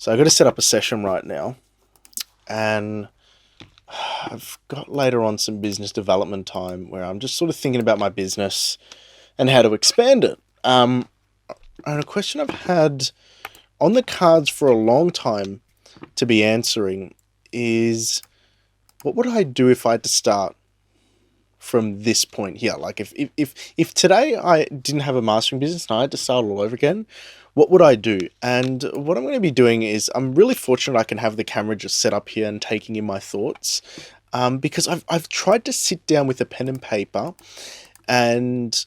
So I've got to set up a session right now, and I've got later on some business development time where I'm just sort of thinking about my business and how to expand it. And a question I've had on the cards for a long time to be answering is, what would I do if I had to start from this point here? Like if today I didn't have a mastering business and I had to start all over again, what would I do? And what I'm going to be doing is, I'm really fortunate I can have the camera just set up here and taking in my thoughts, because I've tried to sit down with a pen and paper and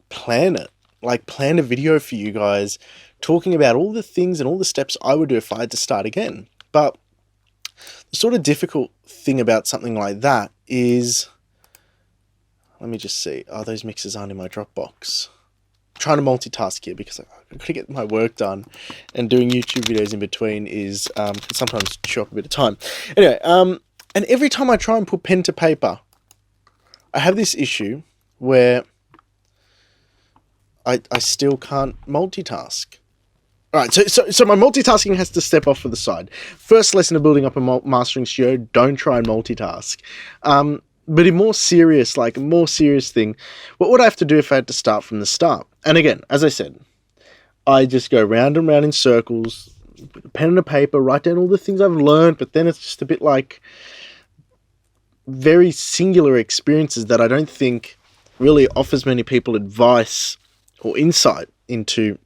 plan it, like plan a video for you guys talking about all the things and all the steps I would do if I had to start again. But the sort of difficult thing about something like that is, let me just see. Oh, those mixes aren't in my Dropbox. I'm trying to multitask here because I've got to get my work done, and doing YouTube videos in between is can sometimes chew up a bit of time. Anyway, and every time I try and put pen to paper, I have this issue where I still can't multitask. All right, so my multitasking has to step off to the side. First lesson of building up a mastering studio: don't try and multitask. But a more serious thing, what would I have to do if I had to start from the start? And again, as I said, I just go round and round in circles, with a pen and a paper, write down all the things I've learned, but then it's just a bit like very singular experiences that I don't think really offers many people advice or insight into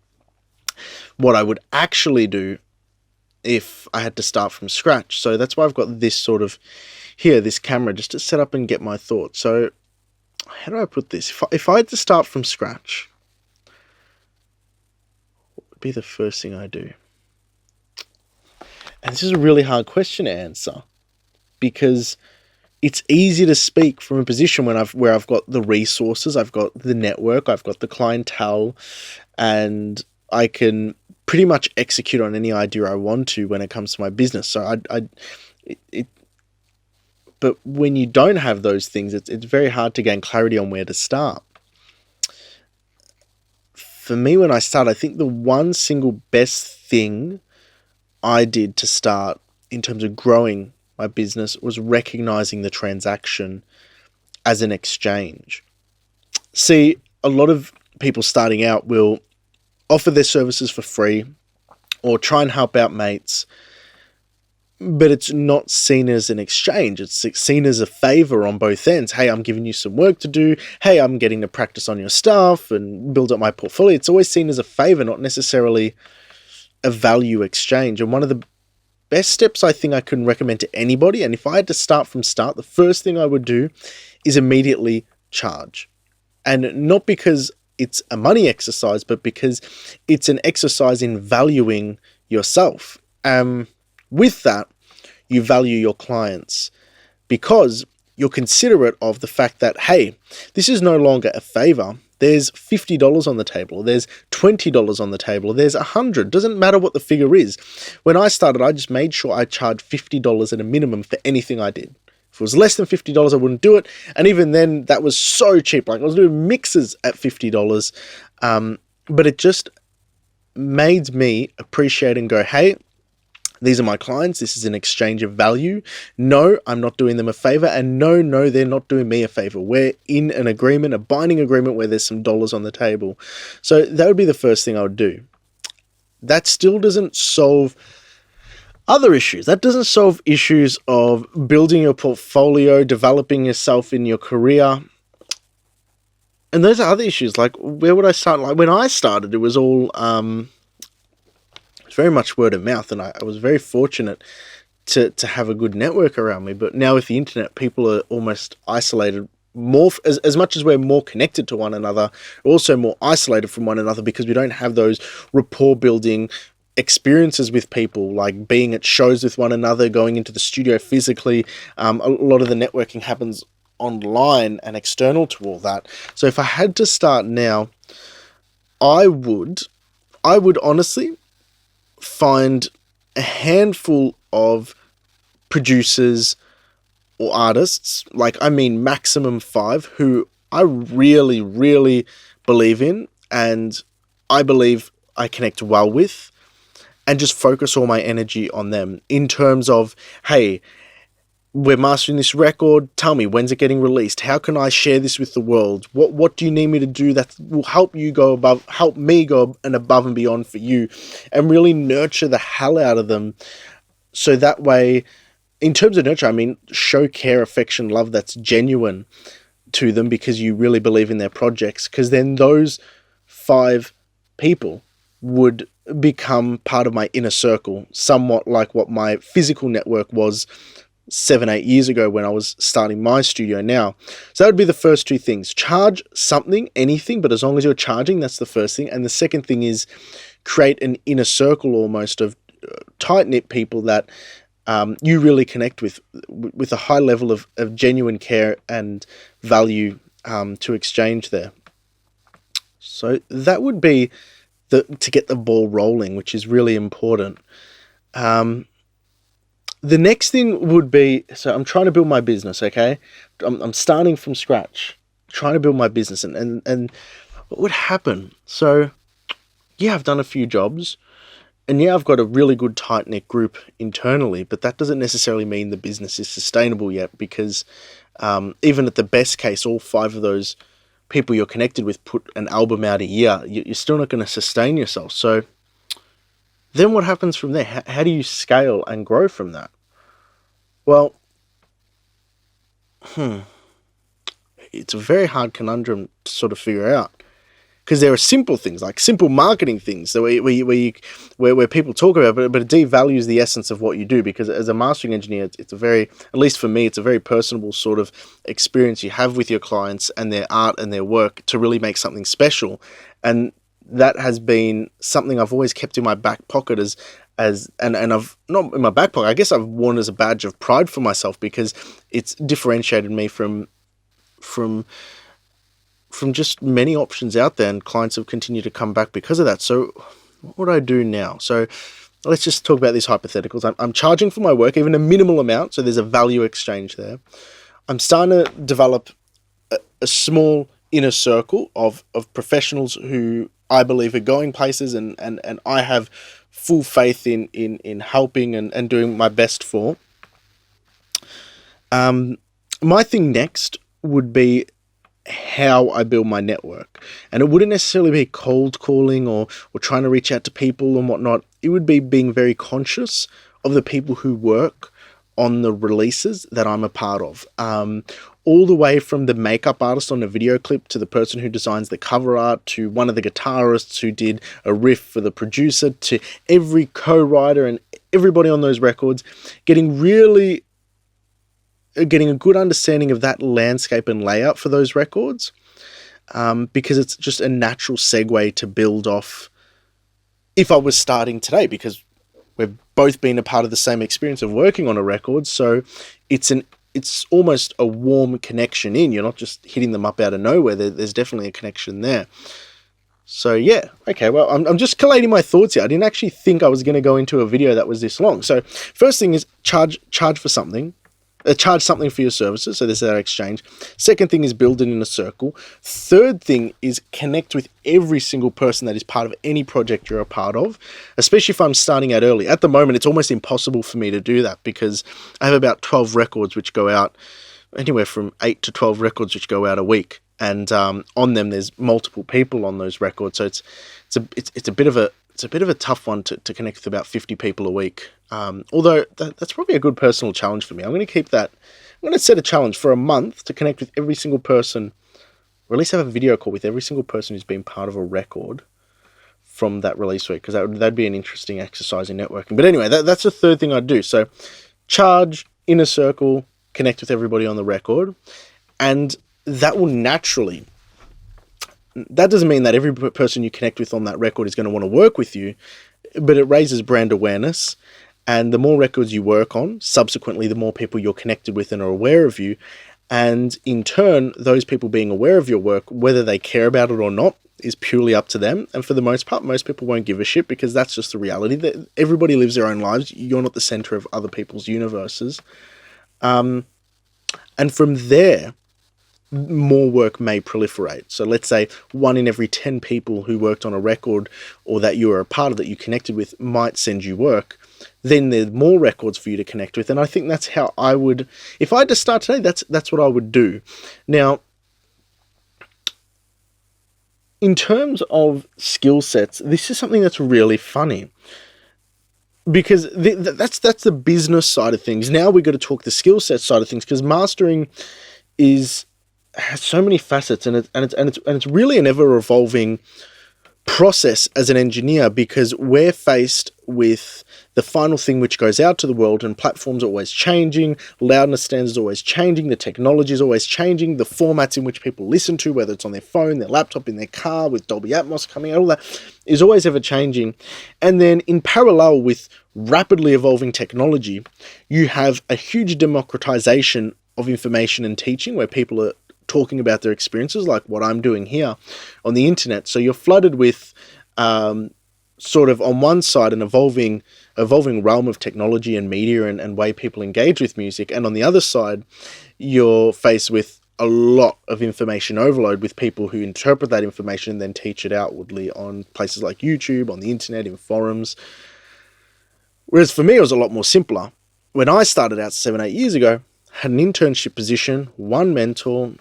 what I would actually do if I had to start from scratch. So that's why I've got this sort of here, this camera, just to set up and get my thoughts. So how do I put this? If I had to start from scratch, what would be the first thing I do? And this is a really hard question to answer, because it's easy to speak from a position where I've got the resources, I've got the network, I've got the clientele, and I can pretty much execute on any idea I want to when it comes to my business. So but when you don't have those things, it's very hard to gain clarity on where to start. For me, when I started, I think the one single best thing I did to start in terms of growing my business was recognizing the transaction as an exchange. See, a lot of people starting out will offer their services for free or try and help out mates, but it's not seen as an exchange. It's seen as a favor on both ends. Hey, I'm giving you some work to do. Hey, I'm getting to practice on your stuff and build up my portfolio. It's always seen as a favor, not necessarily a value exchange. And one of the best steps I think I can recommend to anybody, and if I had to start from start, the first thing I would do is immediately charge. And not because it's a money exercise, but because it's an exercise in valuing yourself. With that, you value your clients, because you're considerate of the fact that, hey, this is no longer a favor. There's $50 on the table. There's $20 on the table. There's $100. Doesn't matter what the figure is. When I started, I just made sure I charged $50 at a minimum for anything I did. If it was less than $50, I wouldn't do it. And even then, that was so cheap. Like, I was doing mixes at $50. But it just made me appreciate and go, hey, these are my clients. This is an exchange of value. No, I'm not doing them a favor. And no, they're not doing me a favor. We're in an agreement, a binding agreement where there's some dollars on the table. So that would be the first thing I would do. That still doesn't solve other issues. That doesn't solve issues of building your portfolio, developing yourself in your career. And those are other issues. Like, where would I start? Like, when I started, it was all very much word of mouth, and I was very fortunate to have a good network around me. But now with the internet, people are almost isolated more, as much as we're more connected to one another, we're also more isolated from one another, because we don't have those rapport building experiences with people, like being at shows with one another, going into the studio physically. A lot of the networking happens online and external to all that. So if I had to start now, I would honestly find a handful of producers or artists, like, I mean maximum 5, who I really, really believe in and I believe I connect well with, and just focus all my energy on them in terms of, hey, we're mastering this record. Tell me, when's it getting released? How can I share this with the world? What do you need me to do that will help me go above and beyond for you, and really nurture the hell out of them. So that way, in terms of nurture, I mean, show care, affection, love that's genuine to them because you really believe in their projects. Because then those 5 people would become part of my inner circle, somewhat like what my physical network was 7-8 years ago when I was starting my studio now. So that would be the first 2 things. Charge something, anything, but as long as you're charging, that's the first thing. And the second thing is create an inner circle almost of tight-knit people that you really connect with a high level of genuine care and value to exchange there. So that would be to get the ball rolling, which is really important. The next thing would be, so I'm trying to build my business, okay? I'm starting from scratch, trying to build my business. And what would happen? So, yeah, I've done a few jobs. And yeah, I've got a really good tight-knit group internally, but that doesn't necessarily mean the business is sustainable yet because even at the best case, all 5 of those people you're connected with put an album out a year, you're still not going to sustain yourself. So then what happens from there? How do you scale and grow from that? Well, it's a very hard conundrum to sort of figure out because there are simple things, like simple marketing things where people talk about it, but it devalues the essence of what you do because as a mastering engineer, it's a very, at least for me, it's a very personable sort of experience you have with your clients and their art and their work to really make something special. And that has been something I've always kept in my back pocket and I've not in my back pocket. I guess I've worn as a badge of pride for myself because it's differentiated me from just many options out there, and clients have continued to come back because of that. So what would I do now? So let's just talk about these hypotheticals. I'm charging for my work, even a minimal amount, so there's a value exchange there. I'm starting to develop a small inner circle of professionals who I believe are going places and I have full faith in helping and doing my best for. My thing next would be how I build my network. And it wouldn't necessarily be cold calling or trying to reach out to people and whatnot. It would be being very conscious of the people who work on the releases that I'm a part of. All the way from the makeup artist on a video clip to the person who designs the cover art to one of the guitarists who did a riff for the producer to every co-writer and everybody on those records, getting a good understanding of that landscape and layout for those records, because it's just a natural segue to build off if I was starting today, because we've both been a part of the same experience of working on a record. So it's almost a warm connection in. You're not just hitting them up out of nowhere. There's definitely a connection there. So yeah, okay, well, I'm just collating my thoughts here. I didn't actually think I was going to go into a video that was this long. So first thing is charge for something. Charge something for your services, so there's that exchange. Second thing is build it in a circle. Third thing is connect with every single person that is part of any project you're a part of, especially if I'm starting out early. At the moment, it's almost impossible for me to do that because I have about 12 records which go out, anywhere from 8 to 12 records which go out a week. And on them, there's multiple people on those records, so it's a bit of a tough one to connect with about 50 people a week. Although that's probably a good personal challenge for me. I'm going to keep that. I'm going to set a challenge for a month to connect with every single person, or at least have a video call with every single person who's been part of a record from that release week, because that'd be an interesting exercise in networking. But anyway, that's the third thing I'd do. So charge, inner circle, connect with everybody on the record, and that will naturally... That doesn't mean that every person you connect with on that record is going to want to work with you, but it raises brand awareness. And the more records you work on, subsequently, the more people you're connected with and are aware of you. And in turn, those people being aware of your work, whether they care about it or not, is purely up to them. And for the most part, most people won't give a shit because that's just the reality. That everybody lives their own lives. You're not the center of other people's universes. And from there, more work may proliferate. So let's say 1 in every 10 people who worked on a record or that you were a part of, that you connected with, might send you work. Then there's more records for you to connect with. And I think that's how I would, if I had to start today, that's what I would do. Now, in terms of skill sets, this is something that's really funny, because that's the business side of things. Now we've got to talk the skill set side of things, because mastering has so many facets, and it's really an ever evolving process as an engineer, because we're faced with the final thing which goes out to the world, and platforms are always changing, loudness standards are always changing, the technology is always changing, the formats in which people listen to, whether it's on their phone, their laptop, in their car, with Dolby Atmos coming out, all that is always ever changing. And then in parallel with rapidly evolving technology, you have a huge democratization of information and teaching, where people are talking about their experiences, like what I'm doing here on the internet. So you're flooded with sort of, on one side, an evolving realm of technology and media and way people engage with music, and on the other side, you're faced with a lot of information overload, with people who interpret that information and then teach it outwardly on places like YouTube, on the internet, in forums. Whereas for me, it was a lot more simpler. When I started out 7-8 years ago, had an internship position, one mentor,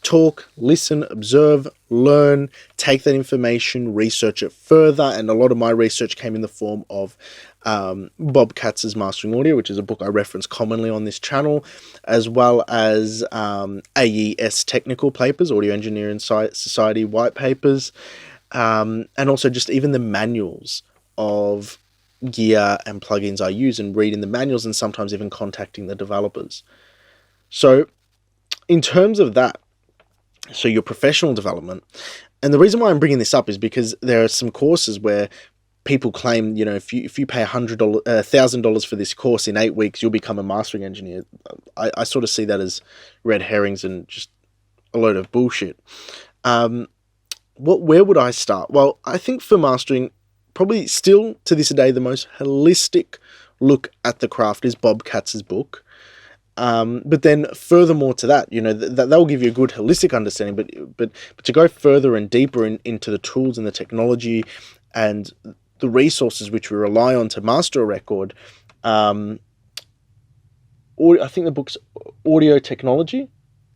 talk, listen, observe, learn, take that information, research it further. And a lot of my research came in the form of Bob Katz's Mastering Audio, which is a book I reference commonly on this channel, as well as AES technical papers, Audio Engineering Society white papers, and also just even the manuals of gear and plugins I use, and reading the manuals, and sometimes even contacting the developers. So in terms of that, so your professional development, and the reason why I'm bringing this up is because there are some courses where people claim, if you pay $1,000 for this course in 8 weeks, you'll become a mastering engineer. I sort of see that as red herrings and just a load of bullshit. Where would I start? Well, I think for mastering, probably still to this day, the most holistic look at the craft is Bob Katz's book. But then furthermore to that, that will give you a good holistic understanding, but to go further and deeper into the tools and the technology and the resources which we rely on to master a record, I think the book's Audio Technology.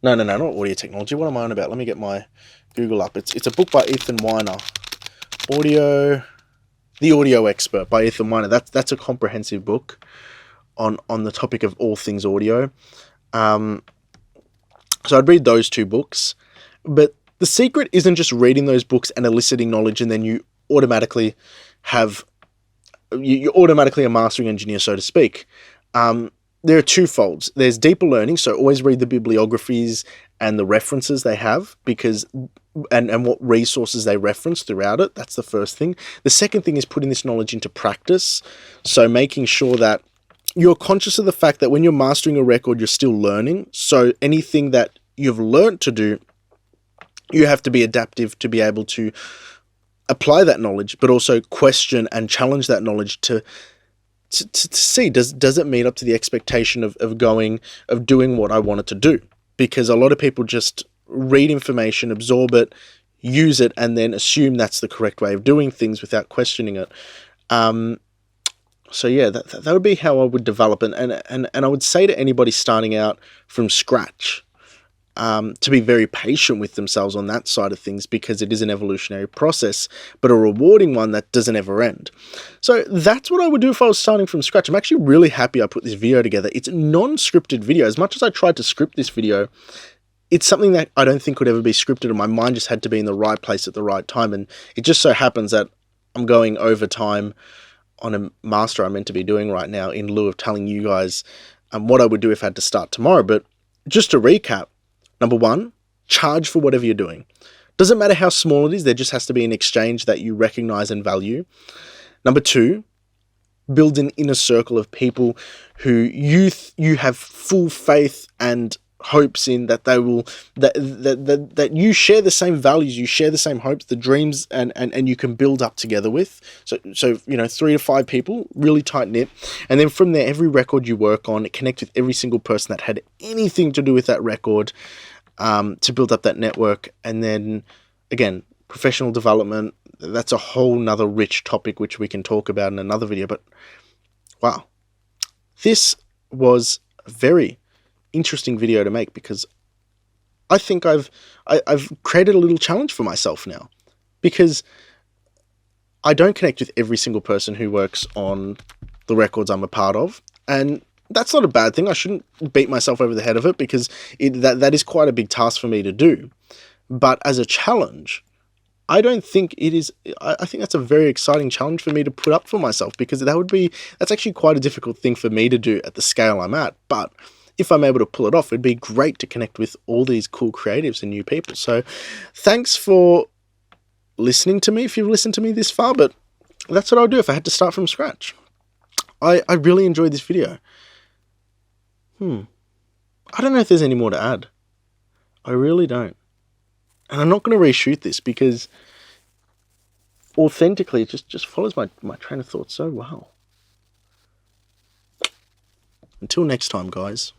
No, not Audio Technology. What am I on about? Let me get my Google up. It's a book by Ethan Weiner. The Audio Expert by Ethan Weiner. That's a comprehensive book on the topic of all things audio. So I'd read those 2 books, but the secret isn't just reading those books and eliciting knowledge and then you're automatically a mastering engineer, so to speak. There are 2 folds. There's deeper learning, so always read the bibliographies and the references they have, and what resources they reference throughout it. That's the first thing. The second thing is putting this knowledge into practice, so making sure that you're conscious of the fact that when you're mastering a record, you're still learning. So anything that you've learnt to do, you have to be adaptive to be able to apply that knowledge, but also question and challenge that knowledge to see, does it meet up to the expectation of doing what I want it to do? Because a lot of people just read information, absorb it, use it, and then assume that's the correct way of doing things without questioning it. So yeah, that would be how I would develop it. And I would say to anybody starting out from scratch, to be very patient with themselves on that side of things, because it is an evolutionary process, but a rewarding one that doesn't ever end. So that's what I would do if I was starting from scratch. I'm actually really happy I put this video together. It's a non-scripted video. As much as I tried to script this video, it's something that I don't think could ever be scripted, and my mind just had to be in the right place at the right time. And it just so happens that I'm going over time on a master I'm meant to be doing right now, in lieu of telling you guys what I would do if I had to start tomorrow. But just to recap, number 1, charge for whatever you're doing. Doesn't matter how small it is, there just has to be an exchange that you recognize and value. Number 2, build an inner circle of people who you have full faith and hopes in, that they will, that you share the same values, you share the same hopes, the dreams, and you can build up together with. So 3 to 5 people, really tight knit. And then from there, every record you work on, connect with every single person that had anything to do with that record, to build up that network. And then, again, professional development, that's a whole nother rich topic which we can talk about in another video. But wow, this was a very interesting video to make, because I think I've created a little challenge for myself now, because I don't connect with every single person who works on the records I'm a part of, and that's not a bad thing. I shouldn't beat myself over the head of it, because that is quite a big task for me to do. But as a challenge, I don't think it is. I think that's a very exciting challenge for me to put up for myself, because that's actually quite a difficult thing for me to do at the scale I'm at. But if I'm able to pull it off, it'd be great to connect with all these cool creatives and new people. So thanks for listening to me, if you've listened to me this far. But that's what I would do if I had to start from scratch. I really enjoyed this video. I don't know if there's any more to add. I really don't. And I'm not going to reshoot this, because authentically it just follows my train of thought so well. Until next time, guys.